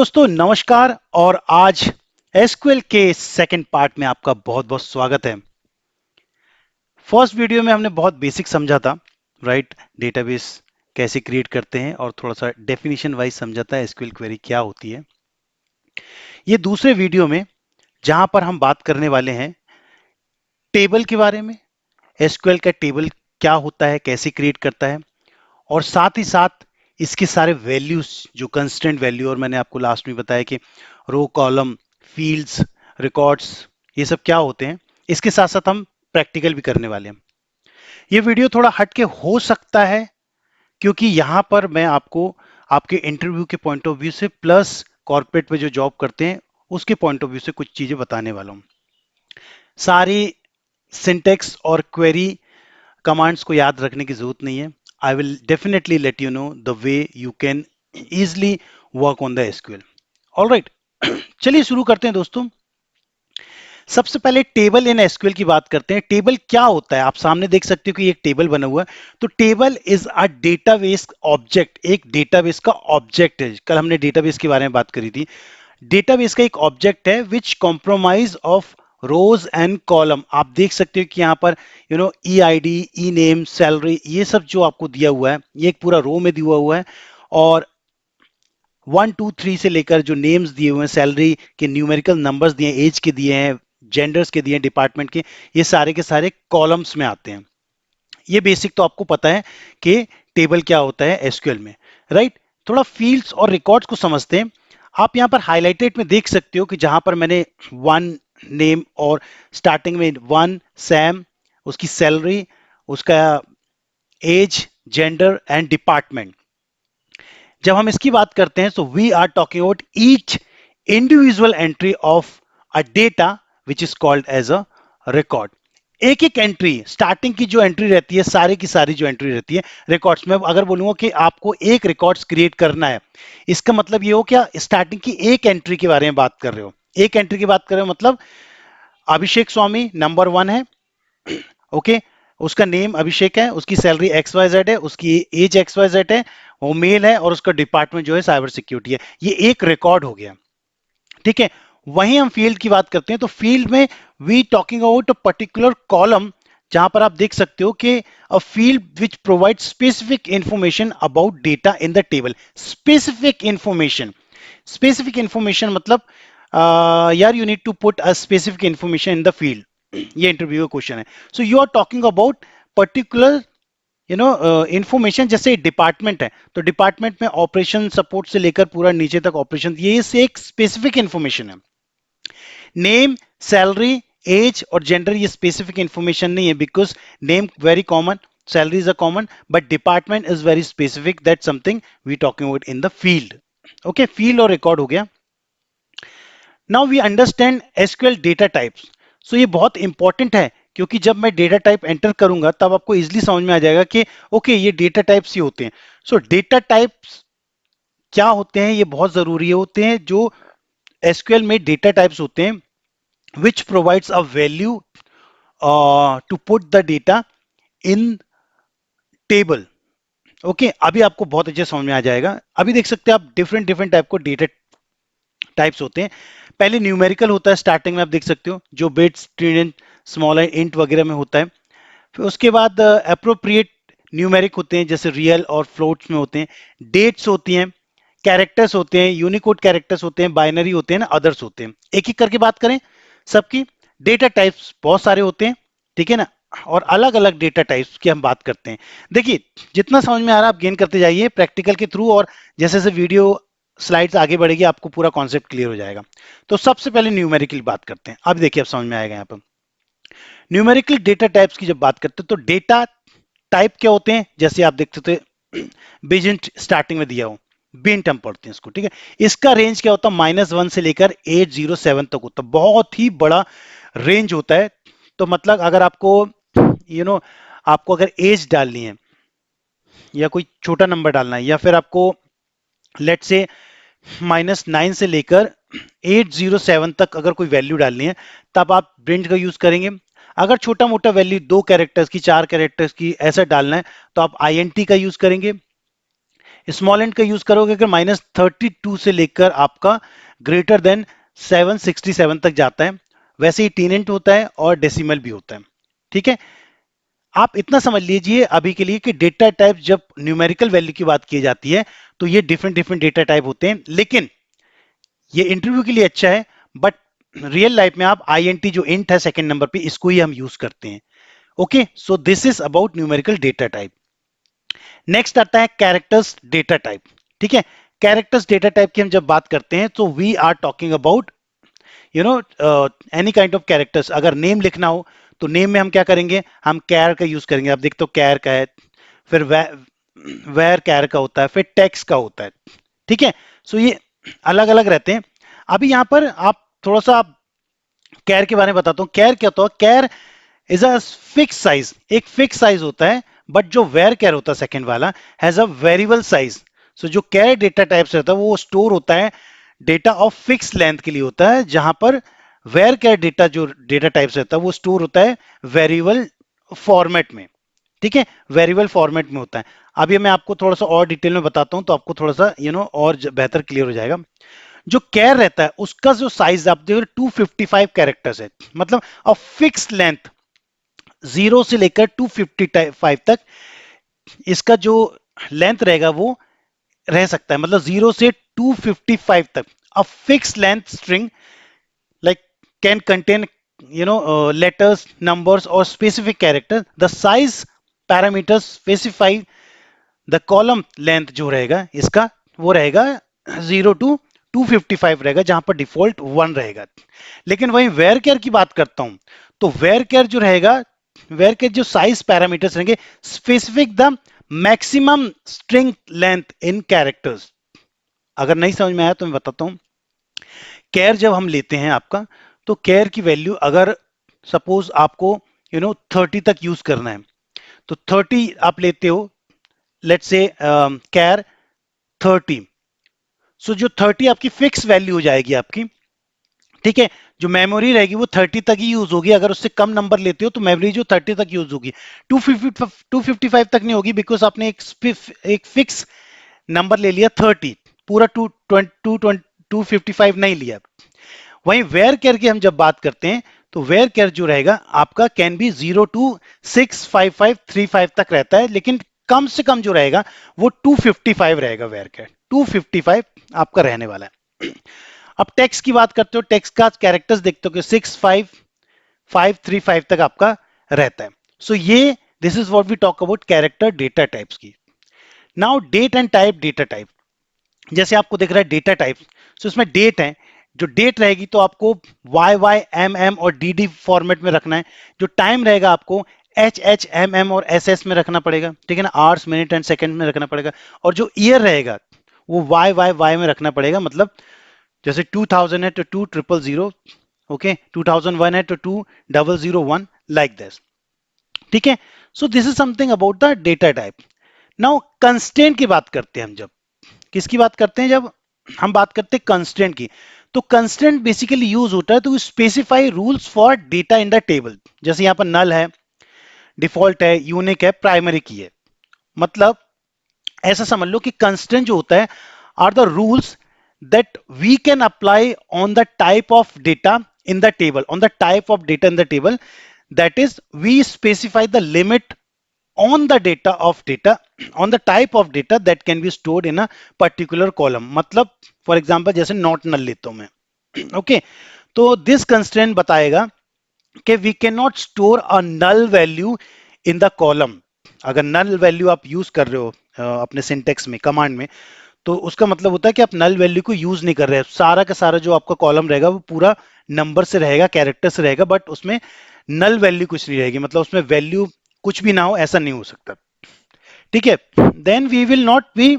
दोस्तों नमस्कार। और आज एसक्यूएल के सेकंड पार्ट में आपका बहुत बहुत स्वागत है। फर्स्ट वीडियो में हमने बहुत बेसिक समझा था, राइट? डेटाबेस कैसे क्रिएट करते हैं और थोड़ा सा डेफिनेशन वाइज समझा था एसक्यूएल क्वेरी क्या होती है। ये दूसरे वीडियो में जहां पर हम बात करने वाले हैं टेबल के बारे में, एसक्यूएल का टेबल क्या होता है, कैसे क्रिएट करता है, और साथ ही साथ इसके सारे वैल्यूज जो कंस्टेंट वैल्यू, और मैंने आपको लास्ट में बताया कि रो कॉलम फील्ड्स रिकॉर्ड्स ये सब क्या होते हैं। इसके साथ साथ हम प्रैक्टिकल भी करने वाले हैं। ये वीडियो थोड़ा हटके हो सकता है क्योंकि यहां पर मैं आपको आपके इंटरव्यू के पॉइंट ऑफ व्यू से प्लस कॉर्पोरेट में जो जॉब करते हैं उसके पॉइंट ऑफ व्यू से कुछ चीजें बताने वाला हूं। सारी सिंटेक्स और क्वेरी कमांड्स को याद रखने की जरूरत नहीं है। I will definitely let you know the way you can easily work on the SQL. Alright, चलिए शुरू करते हैं दोस्तों। सबसे पहले टेबल इन एसक्यूएल की बात करते हैं। टेबल क्या होता है? आप सामने देख सकते हो कि एक टेबल बना हुआ है। तो table is a database object, एक डेटाबेस का ऑब्जेक्ट है। कल हमने डेटाबेस के बारे में बात करी थी। डेटाबेस का एक ऑब्जेक्ट है which compromise of rows and column. आप देख सकते हो कि यहाँ पर E I D, E name, salary, ये सब जो आपको दिया हुआ है ये एक पूरा रो में दिया हुआ है। और 1 2 3 से लेकर जो नेम्स दिए हुए हैं, सैलरी के न्यूमेरिकल नंबर्स दिए हैं, एज के दिए हैं, जेंडर्स के दिए हैं, डिपार्टमेंट के, ये सारे के सारे कॉलम्स में आते हैं। ये बेसिक तो आपको पता है कि टेबल क्या होता है एसक्यूएल में, राइट? थोड़ा फील्ड्स और रिकॉर्ड्स को समझते हैं। आप यहां पर हाईलाइटेड में देख सकते हो कि जहां पर मैंने वन नेम और स्टार्टिंग में वन सैम, उसकी सैलरी, उसका एज, जेंडर एंड डिपार्टमेंट। जब हम इसकी बात करते हैं तो we are talking about each individual entry of a data which is called as a record. एक एक एंट्री, स्टार्टिंग की जो एंट्री रहती है, सारी की सारी जो एंट्री रहती है रिकॉर्ड्स में। अगर बोलूंगा कि आपको एक रिकॉर्ड्स क्रिएट करना है, इसका मतलब ये हो क्या स्टार्टिंग की एक एंट्री के बारे में बात कर रहे हो। एक एंट्री की बात कर रहे हो मतलब अभिषेक स्वामी नंबर 1 है, ओके? उसका नेम अभिषेक है, उसकी सैलरी एक्स वाई जेड है, उसकी एज एक्स वाई जेड है, वो मेल है, और उसका डिपार्टमेंट जो है साइबर सिक्योरिटी है। ये एक रिकॉर्ड हो गया, ठीक है? वहीं हम फील्ड की बात करते हैं तो फील्ड में we talking about a particular column, जहां पर आप देख सकते हो कि a field which provide specific information about data in the table. Specific information, specific information मतलब यार you need to put a specific information in the field. ये इंटरव्यू का क्वेश्चन है। So you are talking about particular information. जैसे department है तो department में operation support से लेकर पूरा नीचे तक ऑपरेशन, ये से एक स्पेसिफिक इंफॉर्मेशन है। नेम, सैलरी, एज और जेंडर ये स्पेसिफिक इंफॉर्मेशन नहीं है, because name very common, salary is a common, but department is very specific, that something we talking about in the field. Okay, field और record हो गया। Now we understand SQL data types. So ये बहुत important है क्योंकि जब मैं data type enter करूंगा तब आपको इजीली समझ में आ जाएगा कि ओके ये डेटा टाइप्स ही होते हैं। सो डेटा टाइप्स क्या होते हैं ये बहुत जरूरी होते हैं। जो एसक्यूएल में डेटा टाइप्स होते हैं which provides a value to put the data in table. Okay, अभी आपको बहुत अच्छे समझ में आ जाएगा। अभी देख सकते हैं आप डिफरेंट डिफरेंट टाइप को डेटा टाइप्स होते हैं। पहले न्यूमेरिकल होता है, स्टार्टिंग में आप देख सकते हो जो बिट्स, स्ट्रिंग, स्मॉल इंट वगैरह में होता है। फिर उसके बाद अप्रोप्रिएट न्यूमेरिक होते हैं, जैसे रियल और फ्लोट्स में होते हैं। डेट्स होती हैं, कैरेक्टर्स होते हैं, यूनिकोड कैरेक्टर्स होते हैं, बाइनरी होते हैं ना, अदर्स होते हैं। एक एक करके बात करें सबकी। डेटा टाइप्स बहुत सारे होते हैं, ठीक है ना? और अलग अलग डेटा टाइप्स की हम बात करते हैं। देखिए, जितना समझ में आ रहा है आप गेन करते जाइए प्रैक्टिकल के थ्रू, और जैसे जैसे वीडियो स्लाइड्स आगे बढ़ेगी आपको पूरा कॉन्सेप्ट क्लियर हो जाएगा। तो सबसे पहले न्यूमेरिकल बात करते हैं। अब देखिए अब समझ में आएगा यहाँ पर न्यूमेरिकल डेटा टाइप्स की जब बात करते हैं तो डेटा टाइप क्या होते हैं, जैसे आप देखते थे बिजेंट स्टार्टिंग में दिया हो, बिंट हम पढ़ते हैं इसको, ठीक है? इसका रेंज क्या होता है -1 से लेकर 807 तक होता है। बहुत ही बड़ा रेंज होता है। तो मतलब अगर आपको आपको अगर एज डालनी है या कोई छोटा नंबर डालना है, या फिर आपको लेट से -9 से लेकर 807 तक अगर कोई वैल्यू डालनी है, तब आप रेंज का यूज करेंगे। अगर छोटा मोटा वैल्यू 2 कैरेक्टर्स की, 4 कैरेक्टर्स की ऐसा डालना है तो आप INT का यूज करेंगे। स्मॉल इंट का यूज करोगे अगर -32 से लेकर आपका ग्रेटर देन 767 तक जाता है, वैसे ही टीनेंट होता है और डेसिमल भी होता है। ठीक है, आप इतना समझ लीजिए अभी के लिए कि डेटा टाइप जब न्यूमेरिकल वैल्यू की बात की जाती है तो ये डिफरेंट डिफरेंट डेटा टाइप होते हैं, लेकिन ये इंटरव्यू के लिए अच्छा है, बट रियल लाइफ में आप आईएनटी जो इंट है सेकंड नंबर पे, इसको ही हम यूज करते हैं। Okay, so this is about numerical data type. Next आता है कैरेक्टर्स डेटा टाइप। ठीक है, कैरेक्टर्स डेटा टाइप की हम जब बात करते हैं तो we are talking about you know any kind of characters. अगर नेम लिखना हो तो नेम में हम क्या करेंगे, हम कैर का यूज करेंगे। आप देखते हो कैर का है, फिर वेर कैर का होता है, फिर टेक्स का होता है। ठीक है, सो ये अलग अलग रहते हैं। अभी यहां पर आप थोड़ा सा कैर के बारे में बताता हूँ। कैर क्या होता है, कैर इज अ फिक्स साइज, एक फिक्स साइज होता है, बट जो वेर कैर होता है सेकंड वाला हैज अ वेरिएबल साइज। सो जो कैर डेटा टाइप से रहता है वो स्टोर होता है डेटा ऑफ फिक्स लेंथ के लिए होता है, जहां पर वेर कैर डेटा जो डेटा टाइप से रहता है वो स्टोर होता है वेरिएबल फॉर्मेट में। ठीक है, वेरिएबल फॉर्मेट में होता है। अभी मैं आपको थोड़ा सा और डिटेल में बताता हूं तो आपको थोड़ा सा और बेहतर क्लियर हो जाएगा। जो कैर रहता है उसका जो साइज आप देखो 255 कैरेक्टर्स है, मतलब अ फिक्स लेंथ 0 से लेकर 255 तक इसका जो लेंथ रहेगा वो रह सकता है, मतलब 0 से 255 तक। A fix length string like can contain letters, numbers or specific character. The size parameters specify the column length जो रहेगा इसका वो रहेगा 0 to 255 रहेगा, जहां पर डिफॉल्ट 1 रहेगा। लेकिन वहीं वेर केयर की बात करता हूं तो वेर केयर जो रहेगा, वेर केयर जो साइज पैरामीटर्स रहेंगे specific the maximum string length in characters. अगर नहीं समझ में आया तो मैं बताता हूं। केयर जब हम लेते हैं आपका, तो केयर की वैल्यू अगर सपोज आपको 30 तक यूज करना है तो 30 आप लेते हो, लेट्स से कैर 30। सो जो 30 आपकी फिक्स वैल्यू हो जाएगी आपकी। ठीक है, जो मेमोरी रहेगी वो 30 तक ही यूज होगी। अगर उससे कम नंबर लेते हो तो मेमोरी जो 30 तक यूज होगी, 255 तक नहीं होगी, बिकॉज आपने एक फिक्स नंबर ले लिया 30, पूरा 255 नहीं लिया। वहीं वेयर केयर की हम जब बात करते हैं तो वेयर केयर जो रहेगा आपका कैन बी 0 to 65535 तक रहता है, लेकिन कम से कम जो रहेगा वो 255 रहेगा। वेयर केयर 255 आपका रहने वाला है। अब टेक्स्ट की बात करते हो, टेक्स्ट का कैरेक्टर्स देखते हो कि 65535 तक आपका रहता है। सो ये this is what we talk about character data types की। Now date and type data type, जैसे आपको दिख रहा है डेटा टाइप, सो इसमें डेट है। जो डेट रहेगी तो आपको वाई वाई एम एम और डी डी फॉर्मेट में रखना है। जो टाइम रहेगा आपको एच एच एम एम और एस एस में रखना पड़ेगा, ठीक है ना, आवर्स मिनट एंड सेकंड में रखना पड़ेगा। और जो ईयर रहेगा वो वाई वाई वाई में रखना पड़ेगा, मतलब जैसे 2000 है तो 2000, ओके, 2001 है तो 2001, लाइक दिस। ठीक है, so this is something about the data type. Now constant की बात करते हैं हम, जब किसकी बात करते हैं, जब हम बात करते हैं कंस्टेंट की, तो कंस्टेंट बेसिकली यूज होता है to specify rules for data in the table. जैसे यहां पर नल है, डिफॉल्ट है, यूनिक है, प्राइमरी की है। मतलब ऐसा समझ लो कि कंस्टेंट जो होता है are the rules that we can apply on the type of data in the table, on the type of data in the table, that is we specify the limit on the data of data on the type of data that can be stored in a particular column। मतलब for example जैसे not null लेता हूं मैं, okay, तो this constraint बताएगा कि we can not store a null value in the column. अगर null value आप यूज कर रहे हो अपने सिंटेक्स में, कमांड में, तो उसका मतलब होता है कि आप नल वैल्यू को यूज नहीं कर रहे हैं। सारा का सारा जो आपका कॉलम रहेगा वो पूरा नंबर से रहेगा, कैरेक्टर से रहेगा, बट उसमें नल वैल्यू कुछ नहीं रहेगी, मतलब उसमें वैल्यू कुछ भी ना हो, ऐसा नहीं हो सकता। ठीक है, then we will not be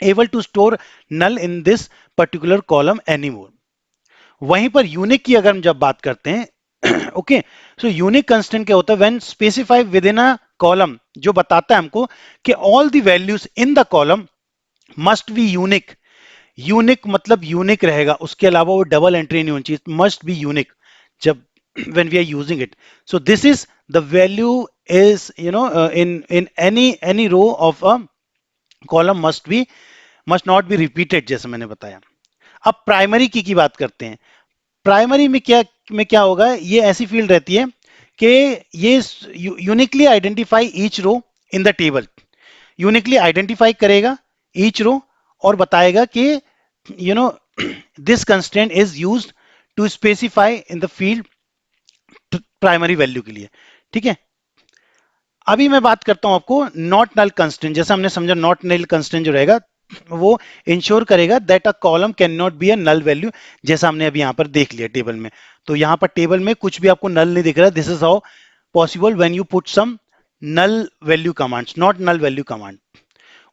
able to store null in this particular column anymore. वहीं पर यूनिक की अगर हम जब बात करते हैं, ओके, सो यूनिक कंस्टेंट क्या होता है, when specified with in a column, जो बताता है हमको कि all the values in the column must be unique. Unique मतलब यूनिक रहेगा, उसके अलावा वो डबल एंट्री नहीं होनी चाहिए, मस्ट बी यूनिक जब when we are using it। So this is the value is in any row of a column must not be repeated, जैसे मैंने बताया। अब प्राइमरी की बात करते हैं। प्राइमरी में क्या होगा, ये ऐसी फील्ड रहती है कि ये uniquely identify each row in the table, uniquely identify करेगा ईच रो और बताएगा कि you know this constraint is used to specify in the field primary value के लिए। ठीक है, अभी मैं बात करता हूं आपको नॉट नल कंस्टेंट। जैसा हमने समझा, नॉट नल कंस्टेंट जो रहेगा वो इंश्योर करेगा that a column can not be a null value, जैसा हमने अभी यहां पर देख लिया टेबल में। तो यहां पर टेबल में कुछ भी आपको नल नहीं दिख रहा, this is how possible when you put some null value commands, not null value command.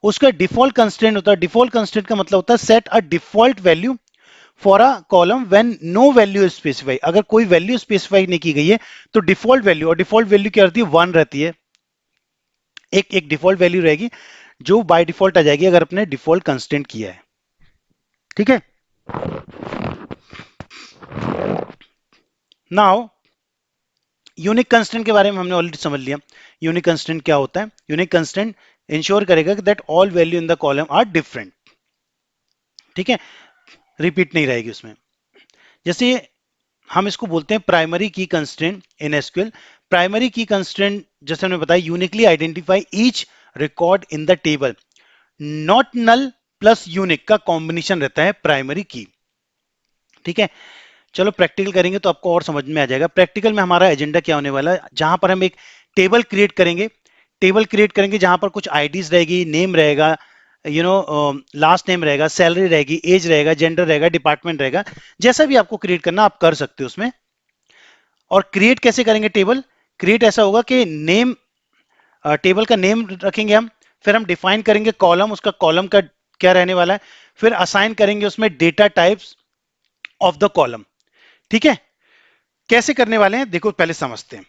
उसका डिफॉल्ट कंस्टेंट होता है। डिफॉल्ट कंस्टेंट का मतलब होता है set a default value for a column when no value is specify. अगर कोई value specify नहीं की गई है तो डिफॉल्ट वैल्यू, और डिफॉल्ट वैल्यू क्या रहती है, 1 रहती है। एक एक डिफॉल्ट वैल्यू रहेगी जो बाय डिफॉल्ट आ जाएगी अगर अपने डिफॉल्ट कंस्टेंट किया है। ठीक है, नाउ यूनिक कंस्टेंट के बारे में हमने ऑलरेडी समझ लिया। यूनिक कंस्टेंट क्या होता है? यूनिक कंस्टेंट इंश्योर करेगा कि that all value in the column are different. ठीक है, रिपीट नहीं रहेगी उसमें। जैसे हम इसको बोलते हैं primary key constant in SQL. Primary key constant जैसे हमने बताया, uniquely identify each record in the table. Not null plus unique का कॉम्बिनेशन रहता है प्राइमरी की। ठीक है, चलो प्रैक्टिकल करेंगे तो आपको और समझ में आ जाएगा। प्रैक्टिकल में हमारा एजेंडा क्या होने वाला है, जहां पर हम एक टेबल क्रिएट करेंगे। टेबल क्रिएट करेंगे जहां पर कुछ आईडीज रहेगी, नेम रहेगा, लास्ट नेम रहेगा, सैलरी रहेगी, एज रहेगा, जेंडर रहेगा, डिपार्टमेंट रहेगा। जैसा भी आपको क्रिएट करना आप कर सकते हो उसमें। और क्रिएट कैसे करेंगे टेबल? क्रिएट ऐसा होगा कि नेम, टेबल का नेम रखेंगे हम, फिर हम डिफाइन करेंगे कॉलम, उसका कॉलम का क्या रहने वाला है, फिर असाइन करेंगे उसमें data types of the column. ठीक है, कैसे करने वाले हैं देखो, पहले समझते हैं।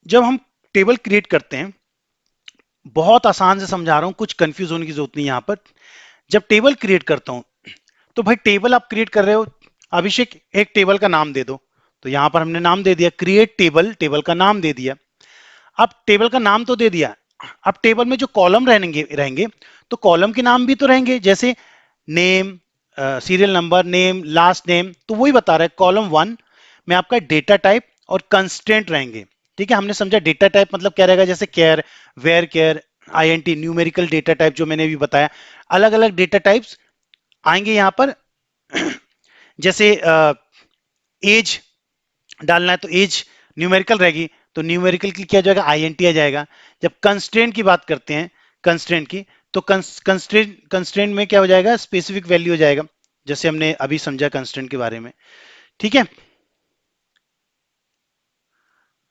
जब हम टेबल क्रिएट करते हैं, बहुत आसान से समझा रहा हूं, कुछ कंफ्यूज होने की जरूरत नहीं यहां पर। जब टेबल क्रिएट करता हूं तो भाई टेबल आप क्रिएट कर रहे हो, अभिषेक एक टेबल का नाम दे दो। तो यहां पर हमने नाम दे दिया क्रिएट टेबल, टेबल का नाम दे दिया। अब टेबल का नाम तो दे दिया, अब टेबल में जो कॉलम रहेंगे रहेंगे तो कॉलम के नाम भी तो रहेंगे, जैसे name, serial number, name, last name. तो वही बता रहा है कॉलम 1 में आपका डेटा टाइप और कंस्टेंट रहेंगे। ठीक है, हमने समझा डेटा टाइप मतलब क्या रहेगा, जैसे char, varchar, INT, numerical data type जो मैंने भी बताया। अलग अलग डेटा टाइप्स आएंगे यहां पर। जैसे एज डालना है तो एज न्यूमेरिकल रहेगी, तो न्यूमेरिकल की क्या जाएगा, आईएनटी आ जाएगा। जब कंस्ट्रेंट की बात करते हैं, कंस्ट्रेंट की, तो कंस्ट्रेंट में क्या हो जाएगा, स्पेसिफिक वैल्यू हो जाएगा, जैसे हमने अभी समझा कंस्ट्रेंट के बारे में। ठीक है,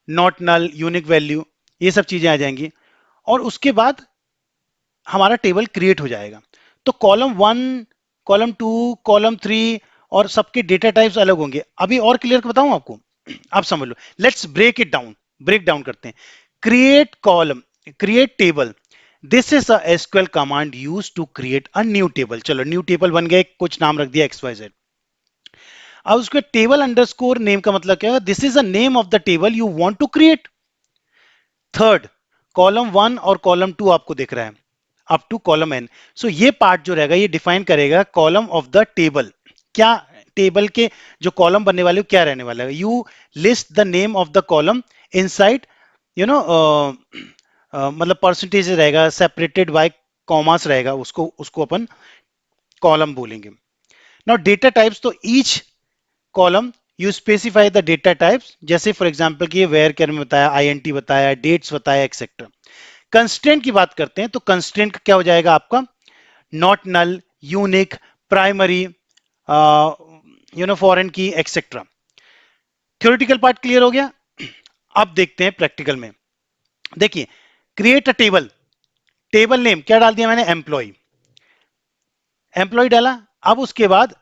नॉट नल, यूनिक वैल्यू, ये सब चीजें आ जाएंगी। और उसके बाद हमारा टेबल क्रिएट हो जाएगा। तो कॉलम 1, कॉलम 2, कॉलम 3 और सबके डेटा टाइप्स अलग होंगे। अभी और क्लियर बताऊं आपको, आप समझ लो। Let's break it down, break down करते हैं। Create column, create table, this is a SQL command use to create a new table. चलो न्यू टेबल बन गया, कुछ नाम रख दिया XYZ। अब उसके टेबल अंडरस्कोर नेम का मतलब क्या है, this is a name of the table you want to create. Third, column 1 और कॉलम 2 आपको दिख रहा है up to column n। So ये पार्ट जो रहेगा ये डिफाइन करेगा कॉलम ऑफ द टेबल। क्या टेबल के जो कॉलम बनने वाले क्या रहने वाला है, you list the name of the column inside, you know मतलब परसेंटेज रहेगा, सेपरेटेड बाय कॉमास रहेगा, उसको उसको अपन कॉलम बोलेंगे। नाउ डेटा टाइप्स, तो each column you specify the data types, जैसे फॉर एग्जांपल कि वेयर केयर में बताया, आईएनटी बताया, डेट्स बताया, एक्सेट्रा। कंस्ट्रेंट की बात करते हैं तो कंस्ट्रेंट क्या हो जाएगा आपका, not null, unique, primary, foreign key, etcetera. Theoretical part clear हो गया। अब देखते हैं प्रैक्टिकल में। देखिए, create a table, table name क्या डाल दिया मैंने, एम्प्लॉय, एम्प्लॉय डाला। अब उसके बाद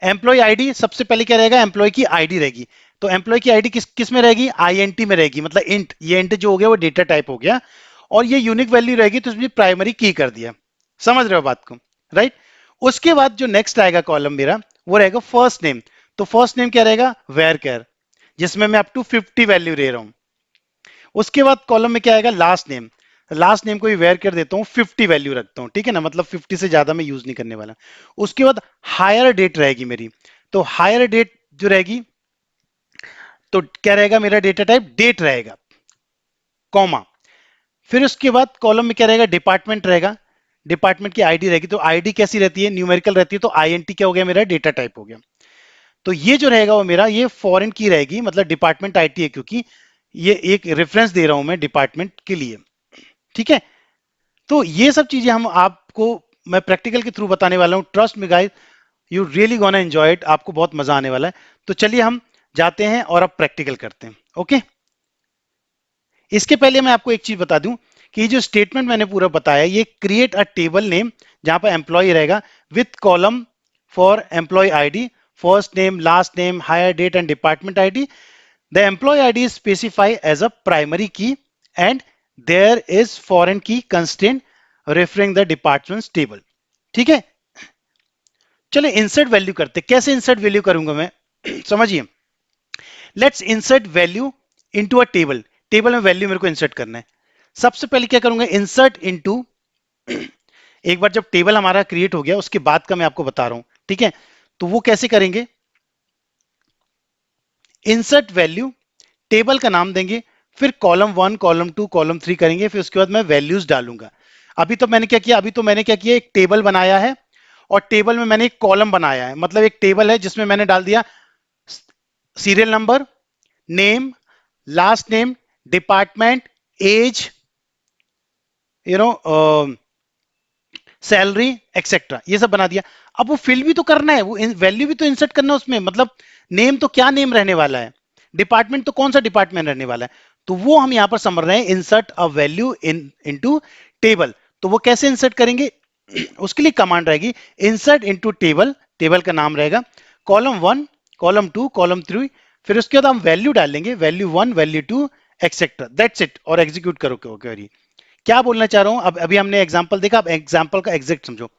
एम्प्लॉय आईडी, सबसे पहले क्या रहेगा, एम्प्लॉय की आईडी रहेगी। तो एम्प्लॉय की आईडी किस में रहेगी, आईएनटी में रहेगी, मतलब इंट, ये इंट जो हो गया वो डेटा टाइप हो गया। और ये यूनिक वैल्यू रहेगी तो उसमें प्राइमरी की कर दिया। समझ रहे हो बात को, राइट? उसके बाद जो नेक्स्ट आएगा कॉलम मेरा, वो रहेगा फर्स्ट नेम। तो फर्स्ट नेम क्या रहेगा, वेयर केयर, जिसमें मैं अप टू 50 वैल्यू दे रहा हूं। उसके बाद कॉलम में क्या आएगा, लास्ट नेम। लास्ट नेम को भी वेयर कर देता हूँ, 50 वैल्यू रखता हूँ, ठीक है ना, मतलब 50 से ज्यादा मैं यूज नहीं करने वाला। उसके बाद हायर डेट रहेगी मेरी, तो हायर डेट जो रहेगी, तो क्या रहेगा मेरा डेटा टाइप, डेट रहेगा, कॉमा। फिर उसके बाद कॉलम में क्या रहेगा, डिपार्टमेंट रहेगा, डिपार्टमेंट की आईडी रहेगी, तो आईडी कैसी रहती है, न्यूमेरिकल रहती है, तो आईएनटी क्या हो गया मेरा, डेटा टाइप हो गया। तो ये जो रहेगा वो मेरा ये फॉरेन की रहेगी, मतलब डिपार्टमेंट आईटी है, क्योंकि ये एक रेफरेंस दे रहा हूं मैं डिपार्टमेंट के लिए, ठीक है। तो ये सब चीजें हम आपको, मैं प्रैक्टिकल के थ्रू बताने वाला हूं, ट्रस्ट में guys, you really gonna enjoy it, आपको बहुत मजा आने वाला है। तो चलिए हम जाते हैं और अब प्रैक्टिकल करते हैं, ओके। इसके पहले मैं आपको एक चीज बता दूं कि ये जो स्टेटमेंट मैंने पूरा बताया, ये क्रिएट अ टेबल नेम, जहां पर एम्प्लॉय रहेगा with column for employee ID, first name, last name, hire date and department ID. The employee ID is specified as a primary key and there is foreign key constraint referring the departments table. ठीक है, चलो insert value करते, कैसे insert value करूंगा मैं समझिए। Let's insert value into a table, table में value मेरे को इंसर्ट करना है। सबसे पहले क्या करूंगा, इंसर्ट इनटू, एक बार जब टेबल हमारा क्रिएट हो गया उसके बाद का मैं आपको बता रहा हूं, ठीक है। तो वो कैसे करेंगे, इंसर्ट वैल्यू, टेबल का नाम देंगे, फिर कॉलम 1, कॉलम 2, कॉलम 3 करेंगे, फिर उसके बाद मैं वैल्यूज डालूंगा। अभी तो मैंने क्या किया, अभी तो मैंने क्या किया, एक टेबल बनाया है और टेबल में मैंने एक कॉलम बनाया है, मतलब एक टेबल है जिसमें मैंने डाल दिया serial number, name, last name, department, age, you know, salary, etcetera, ये सब बना दिया। अब वो फिल भी तो करना है, वो वैल्यू भी तो इंसर्ट करना है उसमें, मतलब नेम तो क्या नेम रहने वाला है, डिपार्टमेंट तो कौन सा डिपार्टमेंट रहने वाला है, तो वो हम यहां पर समझ रहे हैं, insert a value in into table. तो वो कैसे इंसर्ट करेंगे, उसके लिए कमांड रहेगी इंसर्ट इनटू टेबल, टेबल का नाम रहेगा कॉलम 1, कॉलम 2, कॉलम 3, फिर उसके बाद हम वैल्यू डालेंगे, value 1, value 2, etcetera, that's it, और एग्जीक्यूट करो क्वेरी। क्या बोलना चाह रहा हूं, अब अभी हमने एग्जांपल देखा, अब एग्जांपल का एग्जैक्ट समझो।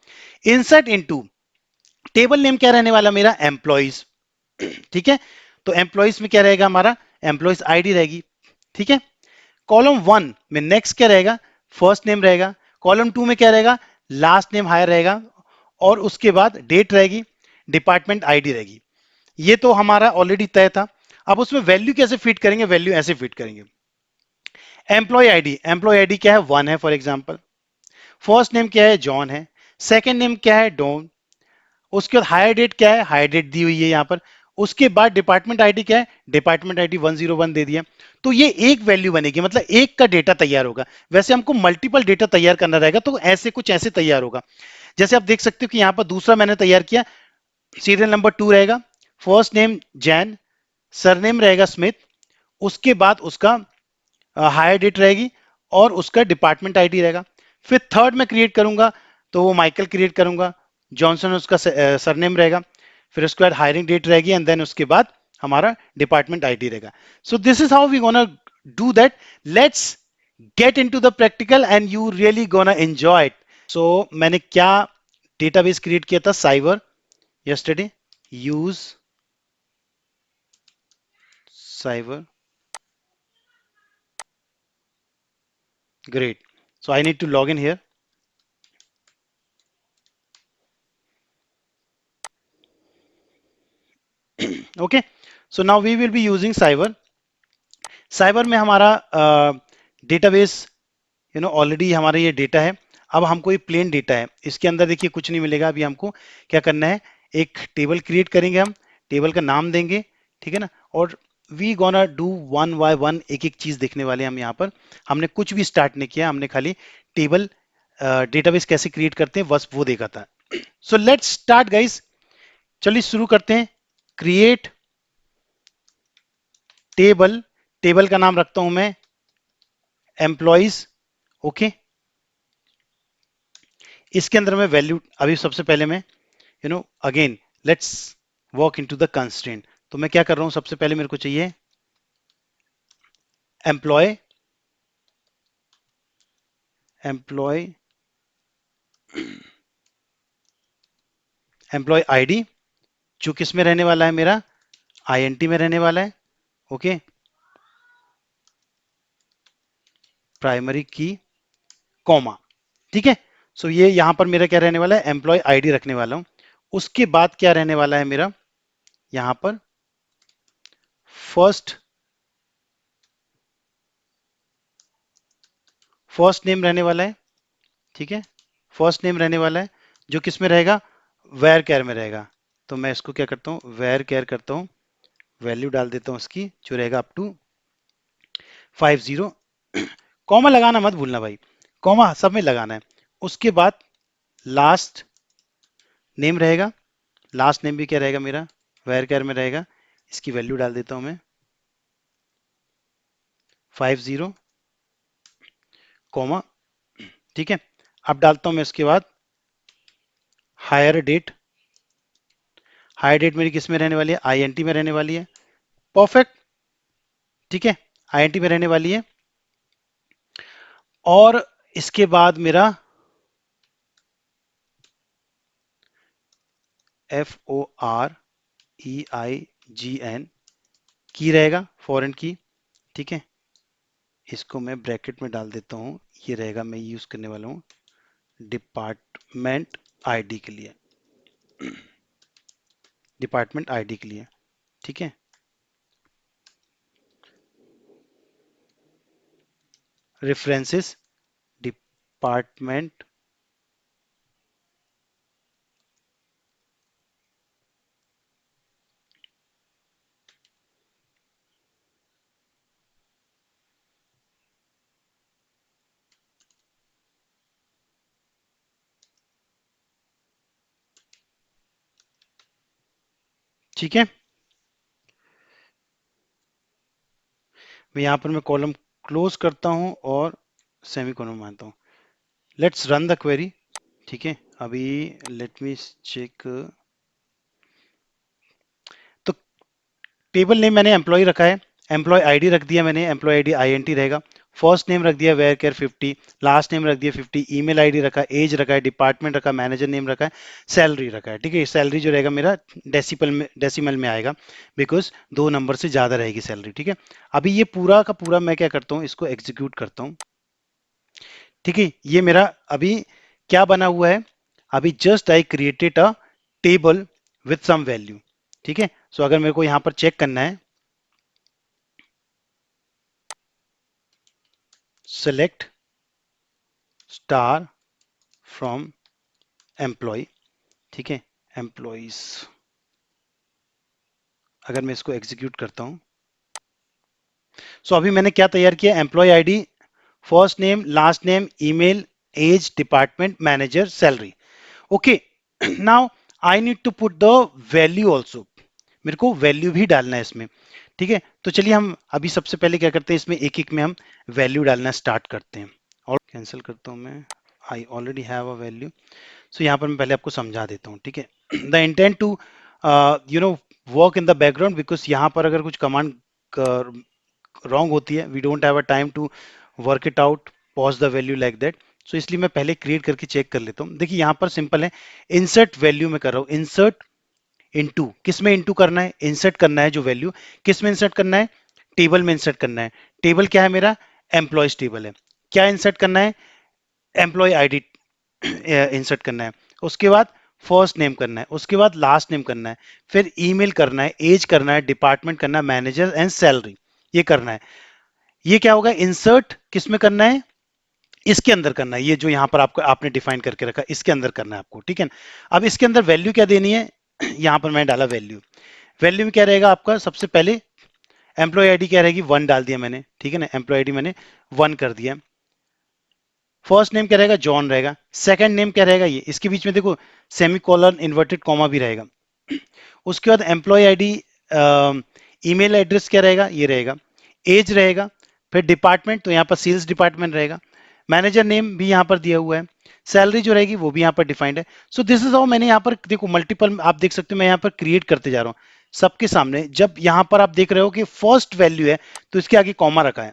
इंसर्ट इनटू, टेबल नेम क्या रहने वाला मेरा, एम्प्लॉइज, ठीक है। तो एम्प्लॉइज में क्या रहेगा हमारा, एम्प्लॉइज आईडी रहेगी, ठीक है। कॉलम 1 में नेक्स्ट क्या रहेगा, फर्स्ट नेम रहेगा, कॉलम 2 में क्या रहेगा, लास्ट नेम हायर रहेगा, और उसके बाद डेट रहेगी, डिपार्टमेंट आईडी रहेगी। ये तो हमारा ऑलरेडी तय था। अब उसमें वैल्यू कैसे फिट करेंगे, वैल्यू ऐसे फिट करेंगे, एम्प्लॉय आईडी क्या है, 1 है फॉर एग्जाम्पल, फर्स्ट नेम क्या है, जॉन है, सेकंड नेम क्या है, डॉन, उसके बाद हायर डेट क्या है, हायर डेट दी हुई है यहां पर, उसके बाद डिपार्टमेंट आईडी क्या है, डिपार्टमेंट आईडी 101 दे दिया। तो ये एक वैल्यू बनेगी, मतलब एक का डेटा तैयार होगा। वैसे हमको मल्टीपल डेटा तैयार करना रहेगा, तो ऐसे कुछ ऐसे तैयार होगा। जैसे आप देख सकते हो कि यहां पर दूसरा मैंने तैयार किया, सीरियल नंबर 2 रहेगा, फर्स्ट नेम जैन, सरनेम रहेगा स्मिथ, उसके बाद उसका हायर डेट रहेगी, और उसका डिपार्टमेंट आईडी रहेगा। फिर थर्ड में क्रिएट करूंगा, तो वो माइकल क्रिएट करूंगा, जॉनसन उसका सरनेम रहेगा, फिर उसके बाद हायरिंग डेट रहेगी, एंड देन उसके बाद हमारा डिपार्टमेंट आईडी रहेगा। So this is how we gonna do that. Let's get into the practical and you really gonna enjoy it. So मैंने क्या डेटाबेस क्रिएट किया था, cyber, yesterday, use cyber, great. So I need to log in here. Okay, so now we will be using cyber. Cyber में हमारा database, already हमारा ये data है। अब हमको ये प्लेन डेटा है, इसके अंदर देखिए कुछ नहीं मिलेगा। अभी हमको क्या करना है, एक टेबल क्रिएट करेंगे, हम टेबल का नाम देंगे, ठीक है ना, और we gonna do one by one, एक एक चीज देखने वाले हैं हम यहाँ पर। हमने कुछ भी स्टार्ट नहीं किया, हमने खाली टेबल डेटाबेस कैसे क्रिएट करते हैं बस वो देखा था। सो लेट्स स्टार्ट गाइस, चलिए शुरू करते हैं। क्रिएट टेबल, टेबल का नाम रखता हूं मैं एम्प्लॉइज, ओके। इसके अंदर मैं वैल्यू, अभी सबसे पहले मैं, again let's walk into the constraint. तो मैं क्या कर रहा हूं, सबसे पहले मेरे को चाहिए एम्प्लॉय, एम्प्लॉय, एम्प्लॉय आईडी, जो किस में रहने वाला है मेरा, आईएनटी में रहने वाला है, ओके। प्राइमरी की, कॉमा। ठीक है, सो ये यहां पर मेरा क्या रहने वाला है, एम्प्लॉय आईडी रखने वाला हूं। उसके बाद क्या रहने वाला है मेरा, यहां पर फर्स्ट फर्स्ट नेम रहने वाला है। ठीक है, फर्स्ट नेम रहने वाला है, जो किस में रहेगा, वेर केयर में रहेगा। तो मैं इसको क्या करता हूँ, वेर केयर करता हूँ, वैल्यू डाल देता हूँ उसकी, जो रहेगा अप टू 50। कॉमा लगाना मत भूलना भाई, कॉमा सब में लगाना है। उसके बाद लास्ट नेम रहेगा, लास्ट नेम भी क्या रहेगा मेरा, वेर केयर में रहेगा। इसकी वैल्यू डाल देता हूं मैं 50, कॉमा। ठीक है, अब डालता हूं मैं उसके बाद हायर डेट। हायर डेट मेरी किस में रहने वाली है, आईएनटी में रहने वाली है। परफेक्ट। ठीक है, आईएनटी में रहने वाली है। और इसके बाद मेरा FOREIGN की रहेगा, फॉरेन की। ठीक है, इसको मैं ब्रैकेट में डाल देता हूं, ये रहेगा, मैं यूज करने वाला हूं डिपार्टमेंट आईडी के लिए, डिपार्टमेंट आईडी के लिए। ठीक है, रेफरेंसेस डिपार्टमेंट। ठीक है, मैं यहां पर मैं कॉलम क्लोज करता हूं और सेमी कॉलम मानता हूं। Let's run the query. ठीक है, अभी लेट मी चेक। तो टेबल नेम मैंने एम्प्लॉय रखा है, एम्प्लॉय आईडी रख दिया मैंने, एम्प्लॉय आईडी आईएनटी रहेगा। फर्स्ट नेम रख दिया वेयर केयर 50, लास्ट नेम रख दिया 50, ईमेल आईडी रखा, एज रखा है, डिपार्टमेंट रखा, मैनेजर नेम रखा है, सैलरी रखा है। ठीक है, सैलरी जो रहेगा मेरा डेसिमल में आएगा, बिकॉज 2 नंबर से ज्यादा रहेगी सैलरी। ठीक है, अभी ये पूरा का पूरा मैं क्या करता हूँ, इसको एग्जीक्यूट करता हूँ। ठीक है, ये मेरा अभी क्या बना हुआ है, अभी just I created a table with some value. ठीक है, सो अगर मेरे को यहां पर चेक करना है, सेलेक्ट स्टार फ्रॉम एम्प्लॉय। ठीक है, एम्प्लॉइज, अगर मैं इसको एग्जीक्यूट करता हूं, सो अभी मैंने क्या तैयार किया, employee ID, first name, last name, email, age, department, manager, salary. Okay, now I need to put the value also, मेरे को वैल्यू भी डालना है इसमें। ठीक है, तो चलिए हम अभी सबसे पहले क्या करते हैं, इसमें एक एक में हम वैल्यू डालना स्टार्ट करते हैं। और कैंसिल करता हूं मैं, I already have a value. So यहाँ पर मैं पहले आपको समझा देता हूँ। ठीक है, the intent to you know work in the background, because यहाँ पर अगर कुछ कमांड रॉन्ग होती है, we don't have a time to work it out, pause the value like that. So इसलिए मैं पहले क्रिएट करके चेक कर लेता हूँ। देखिए यहाँ पर सिंपल है, इंसर्ट वैल्यू में कर रहा हूँ, इंसर्ट इनटू, किस में इनटू करना है, इंसर्ट करना है जो वैल्यू, किस में इंसर्ट करना है, टेबल में इंसर्ट करना है। टेबल क्या है मेरा, एम्प्लॉयज टेबल है। क्या इंसर्ट करना है, एम्प्लॉय आईडी इंसर्ट करना है। उसके बाद फर्स्ट नेम करना है, उसके बाद लास्ट नेम करना है, फिर ईमेल करना है, एज करना है, डिपार्टमेंट करना है, मैनेजर एंड सैलरी, ये करना है। ये क्या होगा, इंसर्ट किस में करना है, इसके अंदर करना है, ये जो यहां पर आपको आपने डिफाइन करके रखा, इसके अंदर करना है आपको। ठीक है, अब इसके अंदर वैल्यू क्या देनी है, यहां पर मैंने डाला वैल्यू। वैल्यू में क्या रहेगा आपका, सबसे पहले एम्प्लॉय आईडी क्या रहेगी, 1 डाल दिया मैंने। ठीक है ना, एम्प्लॉय आईडी मैंने 1 कर दिया। फर्स्ट नेम क्या रहेगा, जॉन रहेगा। सेकंड नेम क्या रहेगा, ये इसके बीच में देखो सेमी कॉलन इन्वर्टेड कॉमा भी रहेगा। उसके बाद एम्प्लॉय आईडी, ईमेल एड्रेस क्या रहेगा, ये रहेगा। एज रहेगा, फिर डिपार्टमेंट, तो यहाँ पर सेल्स डिपार्टमेंट रहेगा। मैनेजर नेम भी यहाँ पर दिया हुआ है। सैलरी जो रहेगी वो भी यहाँ पर डिफाइंड है। सो दिस इज हाउ, मैंने यहाँ पर देखो मल्टीपल, आप देख सकते हो मैं यहाँ पर क्रिएट करते जा रहा हूँ सबके सामने। जब यहाँ पर आप देख रहे हो कि फर्स्ट वैल्यू है तो इसके आगे कॉमा रखा है,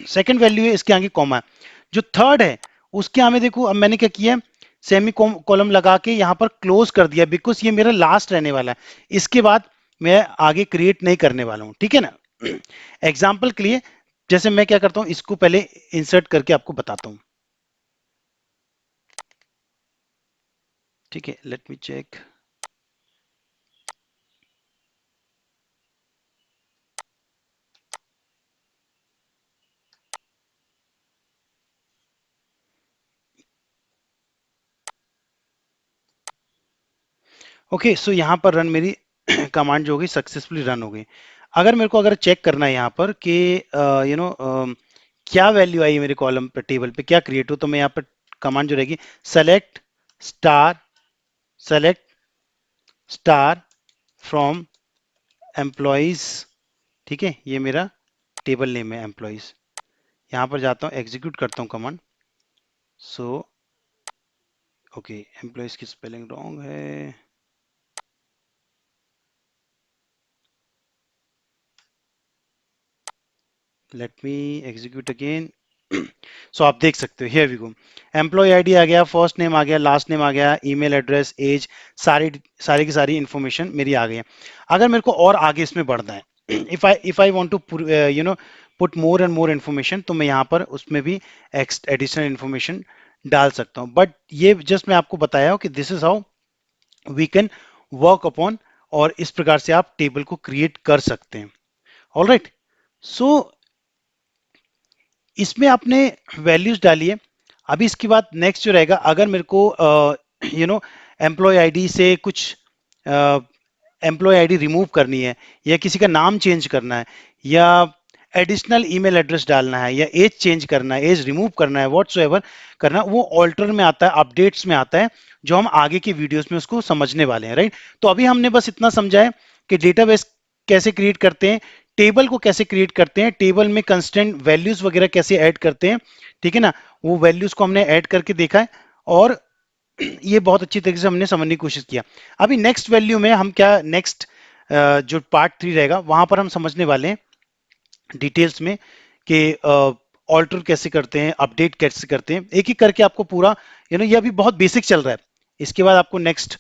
सेकंड वैल्यू है इसके आगे कॉमा है, जो थर्ड है उसके आगे देखो अब मैंने क्या किया है, सेमी कॉलम लगा के यहाँ पर क्लोज कर दिया, बिकॉज ये मेरा लास्ट रहने वाला है। इसके बाद मैं आगे क्रिएट नहीं करने वाला हूँ। ठीक है ना, एग्जाम्पल के लिए जैसे मैं क्या करता हूँ, इसको पहले इंसर्ट करके आपको बताता हूँ। ठीक है, लेट मी चेक। ओके, सो यहाँ पर रन मेरी कमांड जो होगी सक्सेसफुली रन हो गई। अगर मेरे को अगर चेक करना है यहाँ पर कि यू नो क्या वैल्यू आई है मेरे कॉलम पे, टेबल पे क्या क्रिएट हो, तो मैं यहाँ पर कमांड जो रहेगी select star, select star from employees. ठीक है, ये मेरा टेबल नेम है एम्प्लॉयज। यहाँ पर जाता हूँ, एग्जीक्यूट करता हूँ कमांड। सो ओके, एम्प्लॉयज की स्पेलिंग रॉन्ग है। Let me execute again. So आप देख सकते हो, here we go, employ ID आ गया, फर्स्ट नेम आ गया, लास्ट नेम आ गया, ईमेल एड्रेस, एज, सारी सारी की सारी इंफॉर्मेशन मेरी आ गई है। अगर मेरे को और आगे इसमें बढ़ना है, if I want to put more and more information, तो मैं यहाँ पर उसमें भी एडिशनल इन्फॉर्मेशन डाल सकता हूँ। बट ये जस्ट मैं आपको बताया हूँ कि this is how we can work upon, और इस प्रकार से आप टेबल को क्रिएट कर सकते हैं। ऑल राइट, सो इसमें आपने वैल्यूज डाली है। अभी इसके बाद नेक्स्ट जो रहेगा, अगर मेरे को यू नो एम्प्लॉय आईडी से कुछ एम्प्लॉय आईडी रिमूव करनी है, या किसी का नाम चेंज करना है, या एडिशनल ईमेल एड्रेस डालना है, या एज चेंज करना है, एज रिमूव करना है, व्हाटसोएवर करना है, वो ऑल्टर में आता है, अपडेट्स में आता है, जो हम आगे की वीडियोस में उसको समझने वाले हैं। राइट, तो अभी हमने बस इतना समझा है कि डेटाबेस कैसे क्रिएट करते हैं, टेबल को कैसे क्रिएट करते हैं, टेबल में कंस्टेंट वैल्यूज वगैरह कैसे ऐड करते हैं। ठीक है ना, वो वैल्यूज को हमने ऐड करके देखा है, और ये बहुत अच्छी तरीके से हमने समझने की कोशिश किया। अभी नेक्स्ट वैल्यू में हम क्या, नेक्स्ट जो पार्ट 3 रहेगा वहां पर हम समझने वाले हैं डिटेल्स में कि ऑल्टर कैसे करते हैं, अपडेट कैसे करते हैं, एक एक करके आपको पूरा, ये अभी बहुत बेसिक चल रहा है। इसके बाद आपको नेक्स्ट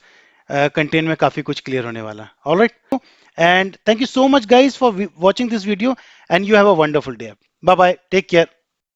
कंटेंट में काफी कुछ क्लियर होने वाला है। Alright, and thank you so much guys for watching this video, and you have a wonderful day. Bye bye, take care.